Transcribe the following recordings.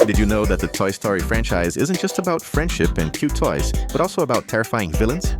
Did you know that the Toy Story franchise isn't just about friendship and cute toys, but also about terrifying villains?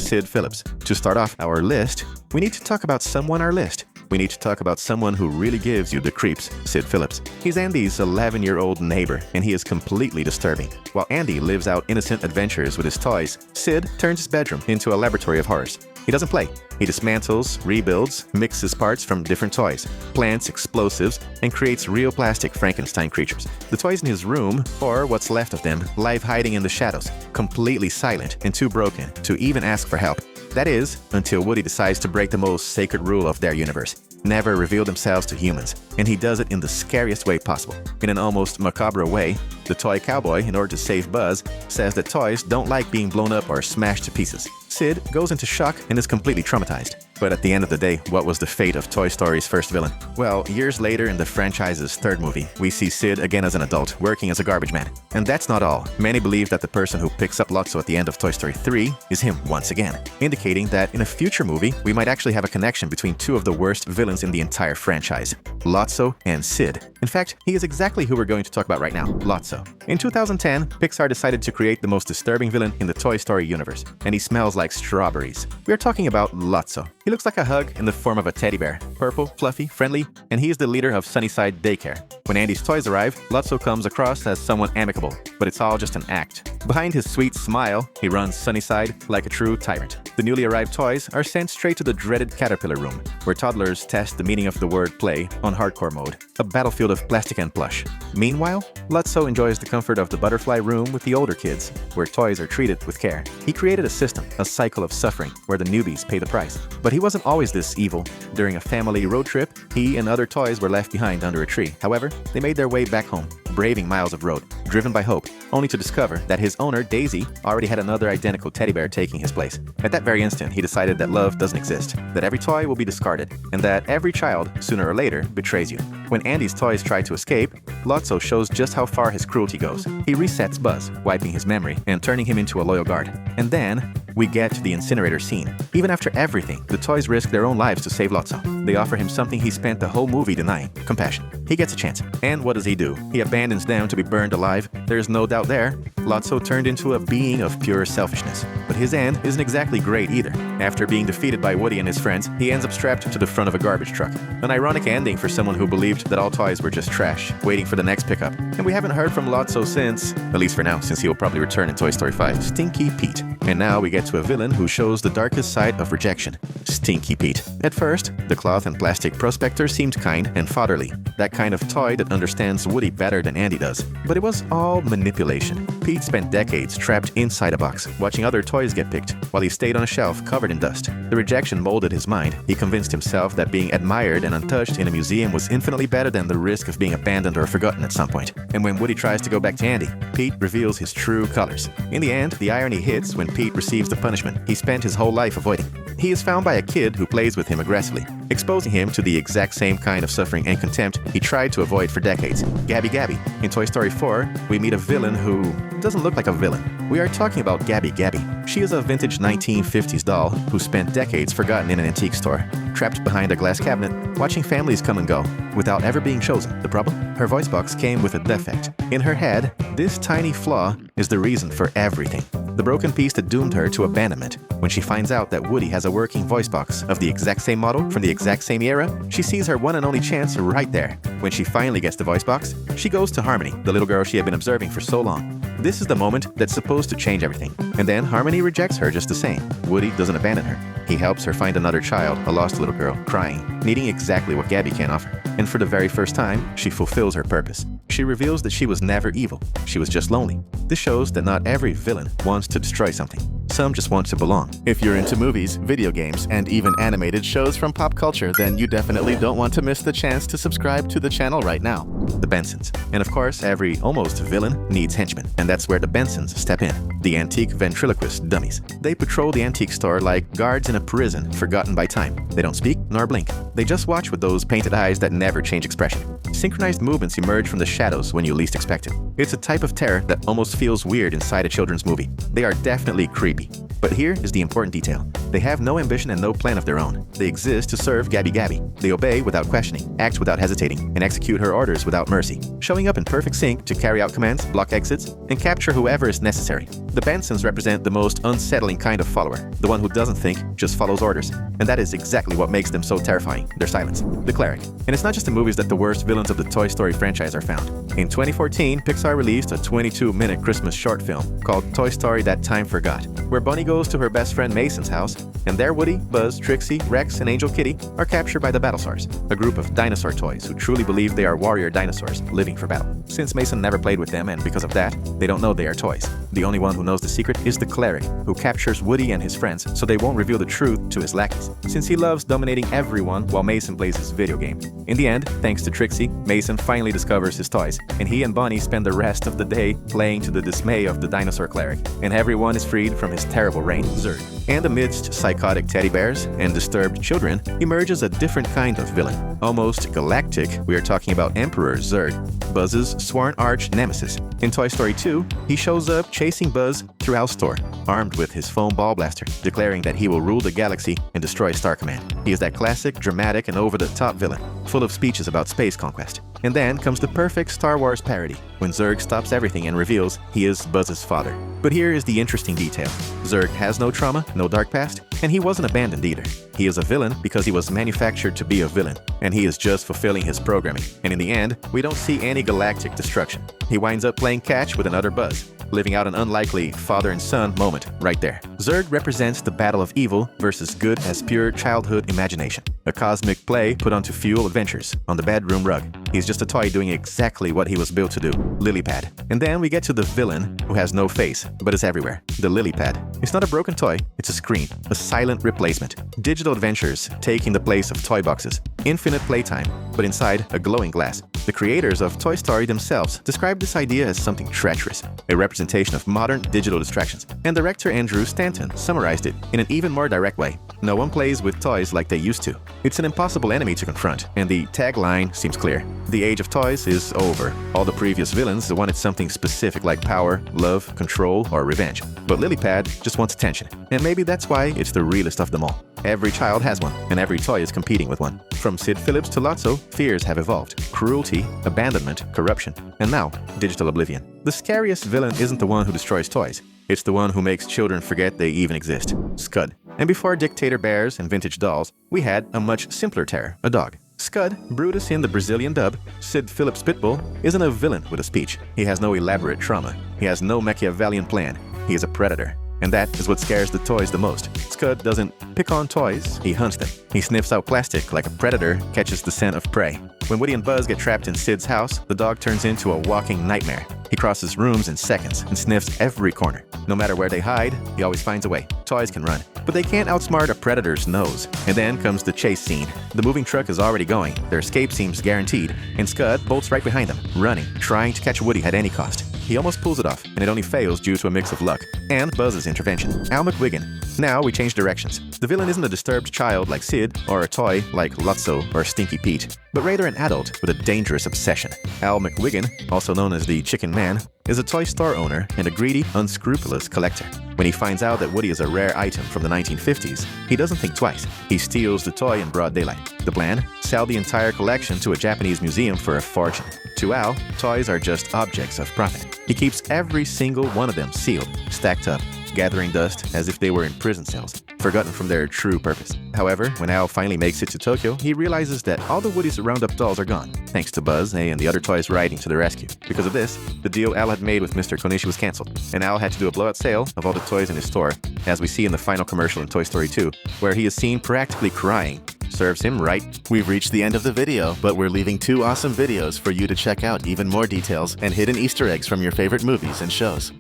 Sid Phillips. To start off our list, we need to talk about someone our list. We need to talk about someone who really gives you the creeps, Sid Phillips. He's Andy's 11-year-old neighbor, and he is completely disturbing. While Andy lives out innocent adventures with his toys, Sid turns his bedroom into a laboratory of horrors. He doesn't play. He dismantles, rebuilds, mixes parts from different toys, plants explosives, and creates real plastic Frankenstein creatures. The toys in his room, or what's left of them, lie hiding in the shadows, completely silent and too broken to even ask for help. That is, until Woody decides to break the most sacred rule of their universe: never reveal themselves to humans, and he does it in the scariest way possible. In an almost macabre way, the toy cowboy, in order to save Buzz, says that toys don't like being blown up or smashed to pieces. Sid goes into shock and is completely traumatized. But at the end of the day, what was the fate of Toy Story's first villain? Well, years later in the franchise's third movie, we see Sid again as an adult, working as a garbage man. And that's not all. Many believe that the person who picks up Lotso at the end of Toy Story 3 is him once again, indicating that in a future movie, we might actually have a connection between two of the worst villains in the entire franchise: Lotso and Sid. In fact, he is exactly who we're going to talk about right now, Lotso. In 2010, Pixar decided to create the most disturbing villain in the Toy Story universe, and he smells like strawberries. We are talking about Lotso. He looks like a hug in the form of a teddy bear. Purple, fluffy, friendly, and he is the leader of Sunnyside Daycare. When Andy's toys arrive, Lotso comes across as someone amicable, but it's all just an act. Behind his sweet smile, he runs Sunnyside like a true tyrant. The newly arrived toys are sent straight to the dreaded caterpillar room, where toddlers test the meaning of the word play on hardcore mode, a battlefield of plastic and plush. Meanwhile, Lotso enjoys the comfort of the butterfly room with the older kids, where toys are treated with care. He created a system, a cycle of suffering, where the newbies pay the price. But he wasn't always this evil. During a family road trip, he and other toys were left behind under a tree. However, they made their way back home, braving miles of road, driven by hope, only to discover that his owner, Daisy, already had another identical teddy bear taking his place. At that very instant, he decided that love doesn't exist, that every toy will be discarded, and that every child, sooner or later, betrays you. When Andy's toys try to escape, Lotso shows just how far his cruelty goes. He resets Buzz, wiping his memory and turning him into a loyal guard. And then, we get to the incinerator scene. Even after everything, the toys risk their own lives to save Lotso. They offer him something he spent the whole movie denying: compassion. He gets a chance. And what does he do? He abandons them to be burned alive. There's no doubt there. Lotso turned into a being of pure selfishness. But his end isn't exactly great either. After being defeated by Woody and his friends, he ends up strapped to the front of a garbage truck. An ironic ending for someone who believed that all toys were just trash, waiting for the next pickup. And we haven't heard from Lotso since, at least for now, since he will probably return in Toy Story 5, Stinky Pete. And now we get to a villain who shows the darkest side of rejection: Stinky Pete. At first, the cloth and plastic prospector seemed kind and fatherly, that kind of toy that understands Woody better than Andy does. But it was all manipulation. Pete spent decades trapped inside a box, watching other toys get picked, while he stayed on a shelf covered in dust. The rejection molded his mind. He convinced himself that being admired and untouched in a museum was infinitely better than the risk of being abandoned or forgotten at some point. And when Woody tries to go back to Andy, Pete reveals his true colors. In the end, the irony hits when Pete receives the punishment he spent his whole life avoiding. He is found by a kid who plays with him aggressively, exposing him to the exact same kind of suffering and contempt he tried to avoid for decades: Gabby Gabby. In Toy Story 4, we meet a villain who doesn't look like a villain. We are talking about Gabby Gabby. She is a vintage 1950s doll who spent decades forgotten in an antique store, trapped behind a glass cabinet, watching families come and go, without ever being chosen. The problem? Her voice box came with a defect. In her head, this tiny flaw is the reason for everything. The broken piece that doomed her to abandonment. When she finds out that Woody has a working voice box of the exact same model from the exact same era, she sees her one and only chance right there. When she finally gets the voice box, she goes to Harmony, the little girl she had been observing for so long. This is the moment that's supposed to change everything. And then Harmony rejects her just the same. Woody doesn't abandon her. He helps her find another child, a lost little girl, crying, needing exactly what Gabby can offer. And for the very first time, she fulfills her purpose. She reveals that she was never evil. She was just lonely. This shows that not every villain wants to destroy something. Some just want to belong. If you're into movies, video games, and even animated shows from pop culture, then you definitely don't want to miss the chance to subscribe to the channel right now. The Bensons. And of course, every almost villain needs henchmen, and that's where the Bensons step in. The antique ventriloquist dummies. They patrol the antique store like guards in a prison forgotten by time. They don't speak nor blink. They just watch with those painted eyes that never change expression. synchronized movements emerge from the shadows when you least expect it. It's a type of terror that almost feels weird inside a children's movie. They are definitely creepy. But here is the important detail. They have no ambition and no plan of their own. They exist to serve Gabby Gabby. They obey without questioning, act without hesitating, and execute her orders without mercy, showing up in perfect sync to carry out commands, block exits, and capture whoever is necessary. The Bensons represent the most unsettling kind of follower, the one who doesn't think, just follows orders. And that is exactly what makes them so terrifying, their silence. The Cleric. And it's not just in movies that the worst villains of the Toy Story franchise are found. In 2014, Pixar released a 22-minute Christmas short film called Toy Story That Time Forgot, where Bunny goes to her best friend Mason's house, and there Woody, Buzz, Trixie, Rex, and Angel Kitty are captured by the Battlesaurs, a group of dinosaur toys who truly believe they are warrior dinosaurs living for battle. Since Mason never played with them, and because of that, they don't know they are toys. The only one who knows the secret is the Cleric, who captures Woody and his friends so they won't reveal the truth to his lackeys, since he loves dominating everyone while Mason plays his video game. In the end, thanks to Trixie, Mason finally discovers his toys, and he and Bunny spend the rest of the day playing to the dismay of the dinosaur Cleric, and everyone is freed from his terrible reign, Zerg. And amidst psychotic teddy bears and disturbed children emerges a different kind of villain. Almost galactic, we are talking about Emperor Zerg, Buzz's sworn arch nemesis. In Toy Story 2, he shows up chasing Buzz through Alstor, armed with his foam ball blaster, declaring that he will rule the galaxy and destroy Star Command. He is that classic, dramatic, and over-the-top villain, full of speeches about space conquest. And then comes the perfect Star Wars parody, when Zerg stops everything and reveals he is Buzz's father. But here is the interesting detail. Zerg has no trauma, no dark past, and he wasn't abandoned either. He is a villain because he was manufactured to be a villain, and he is just fulfilling his programming. And in the end, we don't see any galactic destruction. He winds up playing catch with another Buzz, living out an unlikely father and son moment right there. Zerg represents the battle of evil versus good as pure childhood imagination. A cosmic play put on to fuel adventures on the bedroom rug. He's just a toy doing exactly what he was built to do, lily pad. And then we get to the villain who has no face, but is everywhere, the lily pad. It's not a broken toy, it's a screen, a silent replacement. Digital adventures taking the place of toy boxes. Infinite playtime, but inside a glowing glass. The creators of Toy Story themselves described this idea as something treacherous, a representation of modern digital distractions. And director Andrew Stanton summarized it in an even more direct way. No one plays with toys like they used to. It's an impossible enemy to confront, and the tagline seems clear. The age of toys is over. All the previous villains wanted something specific like power, love, control, or revenge. But Lilypad just wants attention, and maybe that's why it's the realest of them all. Every child has one, and every toy is competing with one. From Sid Phillips to Lotso, fears have evolved. Cruelty, abandonment, corruption, and now, digital oblivion. The scariest villain isn't the one who destroys toys. It's the one who makes children forget they even exist. Scud. And before dictator bears and vintage dolls, we had a much simpler terror, a dog. Scud, Brutus in the Brazilian dub, Sid Phillips Pitbull, isn't a villain with a speech. He has no elaborate trauma. He has no Machiavellian plan. He is a predator. And that is what scares the toys the most. Scud doesn't pick on toys, he hunts them. He sniffs out plastic like a predator catches the scent of prey. When Woody and Buzz get trapped in Sid's house, the dog turns into a walking nightmare. He crosses rooms in seconds and sniffs every corner. No matter where they hide, he always finds a way. Toys can run, but they can't outsmart a predator's nose. And then comes the chase scene. The moving truck is already going, their escape seems guaranteed, and Scud bolts right behind them, running, trying to catch Woody at any cost. He almost pulls it off, and it only fails due to a mix of luck and Buzz's intervention. Al McWhiggin. Now we change directions. The villain isn't a disturbed child like Sid, or a toy like Lotso or Stinky Pete, but rather an adult with a dangerous obsession. Al McWhiggin, also known as the Chicken Man, is a toy store owner and a greedy, unscrupulous collector. When he finds out that Woody is a rare item from the 1950s, he doesn't think twice. He steals the toy in broad daylight. The plan? Sell the entire collection to a Japanese museum for a fortune. To Al, toys are just objects of profit. He keeps every single one of them sealed, stacked up, gathering dust as if they were in prison cells, forgotten from their true purpose. However, when Al finally makes it to Tokyo, he realizes that all the Woody's Roundup dolls are gone, thanks to Buzz and the other toys riding to the rescue. Because of this, the deal Al had made with Mr. Konishi was cancelled, and Al had to do a blowout sale of all the toys in his store, as we see in the final commercial in Toy Story 2, where he is seen practically crying. Serves him right. We've reached the end of the video, but we're leaving 2 awesome videos for you to check out even more details and hidden Easter eggs from your favorite movies and shows.